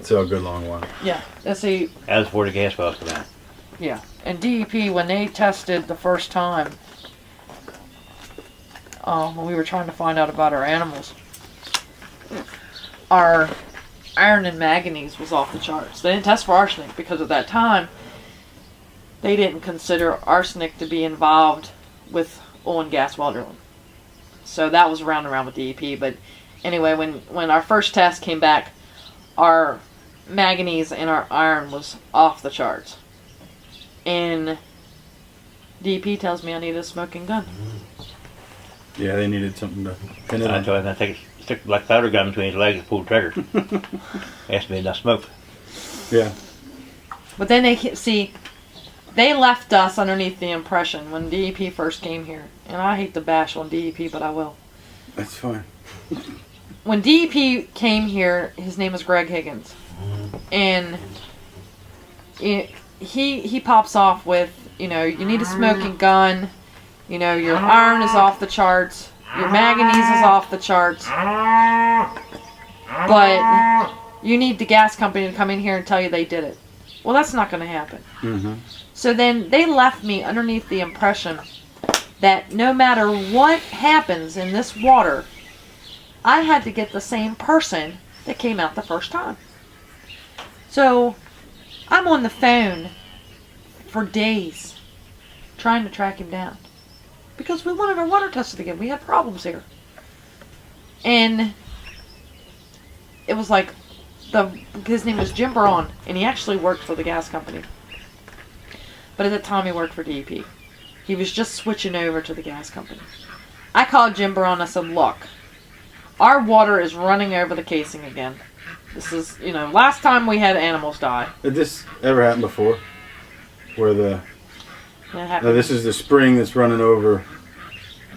So a good long while. Yeah. Let's see. That was before the gas wells come out. Yeah. And DEP, when they tested the first time, when we were trying to find out about our animals, our iron and manganese was off the charts. They didn't test for arsenic because at that time, they didn't consider arsenic to be involved with oil and gas well drilling. So that was around with DEP. But anyway, when our first test came back, our manganese and our iron was off the charts. And DEP tells me I need a smoking gun. Yeah, they needed something to pin it I on. told him to stick the black powder gun between his legs and pull the trigger. Has to be enough smoke. Yeah. But then they left us underneath the impression when DEP first came here. And I hate to bash on DEP, but I will. That's fine. When DEP came here, his name is Greg Higgins. And he pops off with, you need a smoking gun. Your iron is off the charts. Your manganese is off the charts. But you need the gas company to come in here and tell you they did it. Well, that's not going to happen. Mm-hmm. So then they left me underneath the impression that no matter what happens in this water, I had to get the same person that came out the first time. So I'm on the phone for days trying to track him down because we wanted our water tested again. We had problems here. And it was like his name was Jim Braun, and he actually worked for the gas company. But at the time he worked for DEP. He was just switching over to the gas company. I called Jim Braun. I said, look, our water is running over the casing again. This is, last time we had animals die. Did this ever happen before? Where this is the spring that's running over.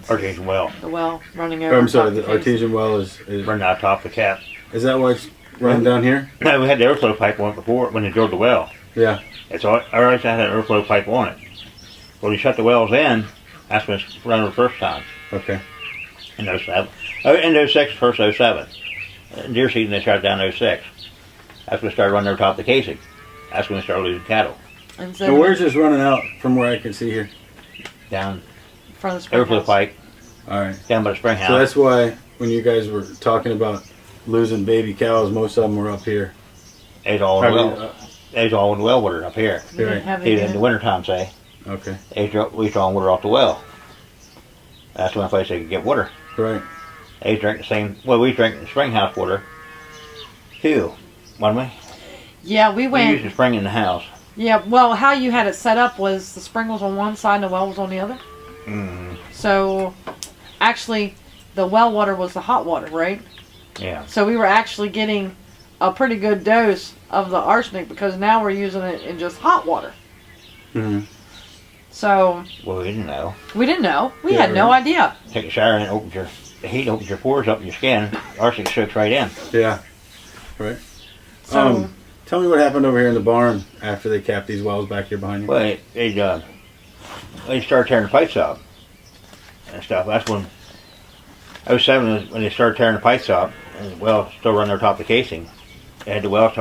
Artesian well. The well running over. I'm sorry, the artesian well is running out top of the cap. Is that why it's running down here? No, we had the airflow pipe on it before when they drilled the well. Yeah. It's all right. I had an airflow pipe on it. Well, you shut the wells in. That's when it's running the first time. Okay. In 07. In 06, first 07. In deer season, they shut it down in 06. That's when it started running over top of the casing. That's when they started losing cattle. And so where's this running out from where I can see here? Down from the spring airflow house. pipe. All right. Down by the spring house. So that's why when you guys were talking about losing baby cows, most of them were up here. It's all in the well. It's all in the well water up here. Right. In the wintertime, say. Okay. We draw water off the well. That's the only place they could get water. Right. They drink the same. Well, we drink the spring house water too, wouldn't we? Yeah, we went. We used the spring in the house. Yeah, well, how you had it set up was the spring was on one side and the well was on the other. Mm. So, actually, the well water was the hot water, right? Yeah. So we were actually getting a pretty good dose of the arsenic because now we're using it in just hot water. Mm-hmm. So. Well, we didn't know. We didn't know. We had no idea. Take a shower and the heat opens your pores up in your skin. Arsenic soaks right in. Yeah. Right. So. Tell me what happened over here in the barn after they capped these wells back here behind you. Well, they started tearing the pipes up and stuff. That's when 07 when they started tearing the pipes up, and the well still running over top of the casing. They had the well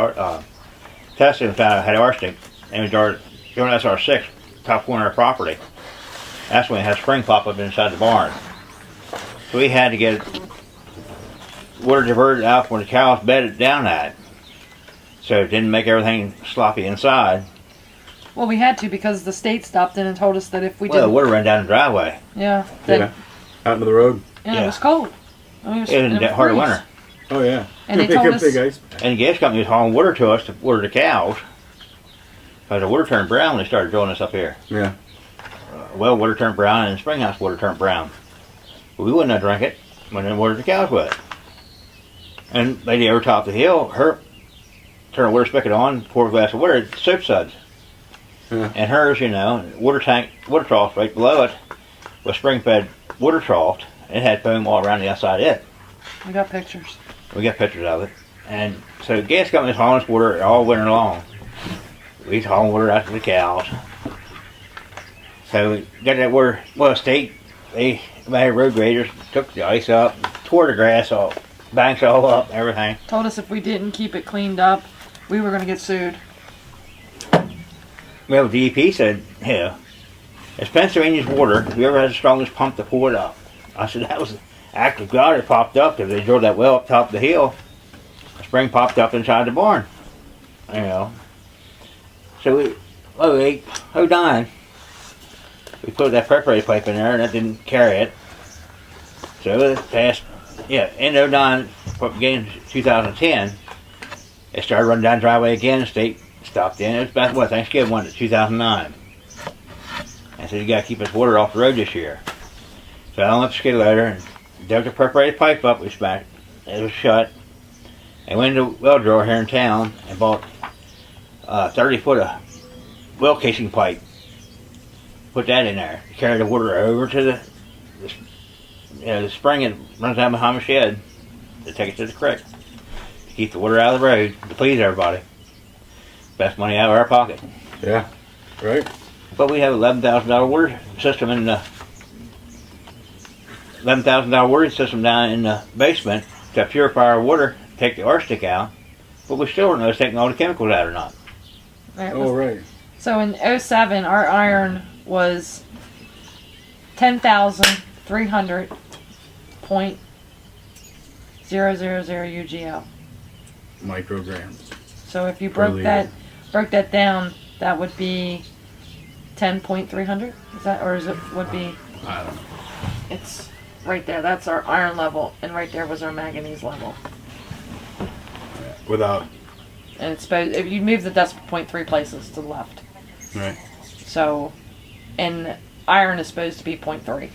tested and found out it had arsenic, and we started doing SR6, top corner of the property. That's when it had spring pop up inside the barn. So we had to get water diverted out when the cows bedded down at. So it didn't make everything sloppy inside. Well, we had to because the state stopped in and told us that if we Well, didn't. the water ran down the driveway. Yeah. Out into the road. Yeah, it was cold. It was in the heart of winter. Oh, yeah. And they told us. Big ice. And the gas company was hauling water to us to water the cows. Because the water turned brown when they started drilling us up here. Yeah. Well, water turned brown and the spring house water turned brown. But we wouldn't have drank it when they watered the cows with it. And lady over top of the hill, turn a water spigot on, pour a glass of water, it's soap suds. Yeah. And hers, water trough right below it was spring-fed water trough. It had foam all around the outside of it. We got pictures. We got pictures of it. And so the gas company's hauling us water all winter long. We was hauling water out to the cows. So we got that water, well, state, they had road graders, took the ice up, tore the grass off, banks all up, everything. Told us if we didn't keep it cleaned up, we were going to get sued. Well, DEP said, yeah, it's Pennsylvania's water. Whoever has the strongest pump to pull it up. I said, that was the act of God. It popped up because they drilled that well up top of the hill. The spring popped up inside the barn. You know. So we, 09, we put that perforated pipe in there and that didn't carry it. So it passed, in 09, beginning 2010, it started running down the driveway again. The state stopped in. It was about, Thanksgiving, wasn't it, 2009. I said, you got to keep this water off the road this year. So I went up the skid loader and dug the perforated pipe up. It was shut. And went to the well driller here in town and bought 30 foot of well casing pipe. Put that in there. Carry the water over to the spring and runs down behind my shed to take it to the creek. To keep the water out of the road to please everybody. Best money out of our pocket. Yeah, right. But we have $11,000 water system in the $11,000 water system down in the basement to purify our water, take the arsenic out, but we still don't know if it's taking all the chemicals out or not. Right. So in 07, our iron was 10,300.000 UGL. Micrograms. So if you broke that down, that would be 10.300. Is that, or is it would be? I don't know. It's right there. That's our iron level, and right there was our manganese level. Yeah. Without. And it's supposed, if you move the decimal point 3 places to the left. Right. So, and iron is supposed to be 0.3.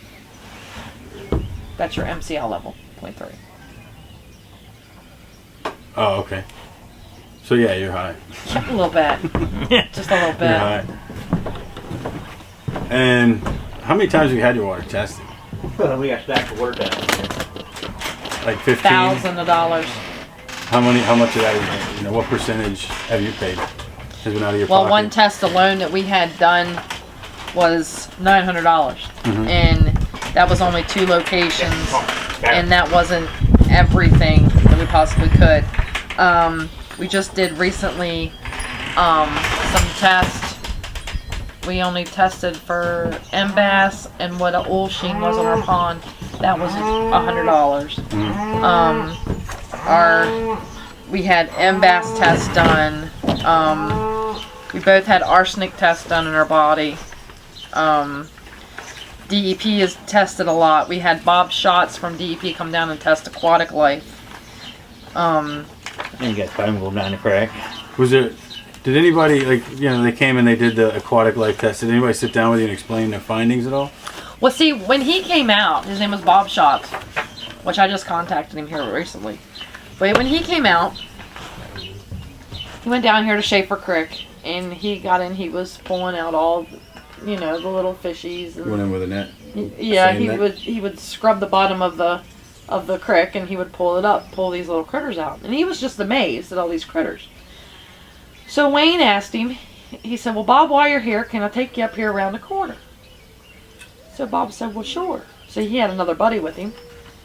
That's your MCL level, 0.3. Oh, okay. So yeah, you're high. A little bit. Just a little bit. You're high. And how many times have you had your water tested? We got stacks of water down here. Like 15? Thousands of dollars. How much of that is, what percentage have you paid? Has been out of your Well, pocket? one test alone that we had done was $900. And that was only 2 locations. And that wasn't everything that we possibly could. We just did recently some tests. We only tested for MBAS and what an oil sheen was on our pond. That was $100. We had MBAS tests done. We both had arsenic tests done in our body. DEP is tested a lot. We had Bob Schatz from DEP come down and test aquatic life. And you got foam going down the crack. Did anybody, they came and they did the aquatic life test. Did anybody sit down with you and explain their findings at all? Well, see, when he came out, his name was Bob Schatz, which I just contacted him here recently. But when he came out, he went down here to Schaefer Creek, and he got in, he was pulling out all, the little fishies. And, went in with a net? Yeah, he would scrub the bottom of the creek, and he would pull these little critters out. And he was just amazed at all these critters. So Wayne asked him, he said, well, Bob, while you're here, can I take you up here around the corner? So Bob said, well, sure. So he had another buddy with him.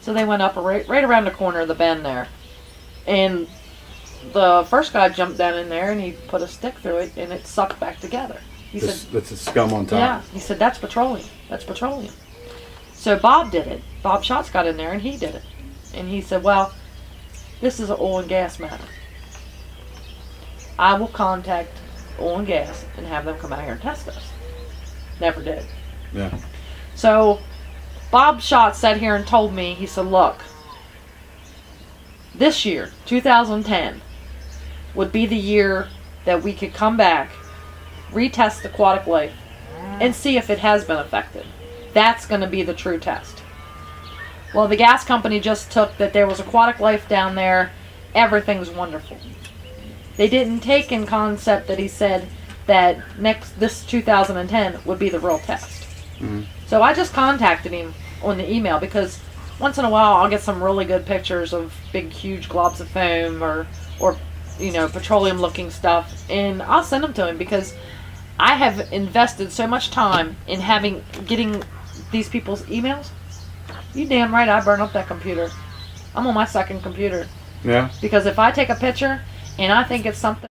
So they went up right around the corner of the bend there. And the first guy jumped down in there and he put a stick through it and it sucked back together. He said, that's a scum on top. Yeah. He said, that's petroleum. That's petroleum. So Bob did it. Bob Schatz got in there and he did it. And he said, well, this is an oil and gas matter. I will contact oil and gas and have them come out here and test us. Never did. Yeah. So Bob Schatz sat here and told me, he said, look, this year, 2010, would be the year that we could come back, retest aquatic life, and see if it has been affected. That's going to be the true test. Well, the gas company just took that there was aquatic life down there. Everything's wonderful. They didn't take in concept that he said that this 2010 would be the real test. Mm-hmm. So I just contacted him on the email because once in a while I'll get some really good pictures of big, huge globs of foam or petroleum-looking stuff, and I'll send them to him because I have invested so much time in getting these people's emails. You damn right I burn up that computer. I'm on my second computer. Yeah. Because if I take a picture and I think it's something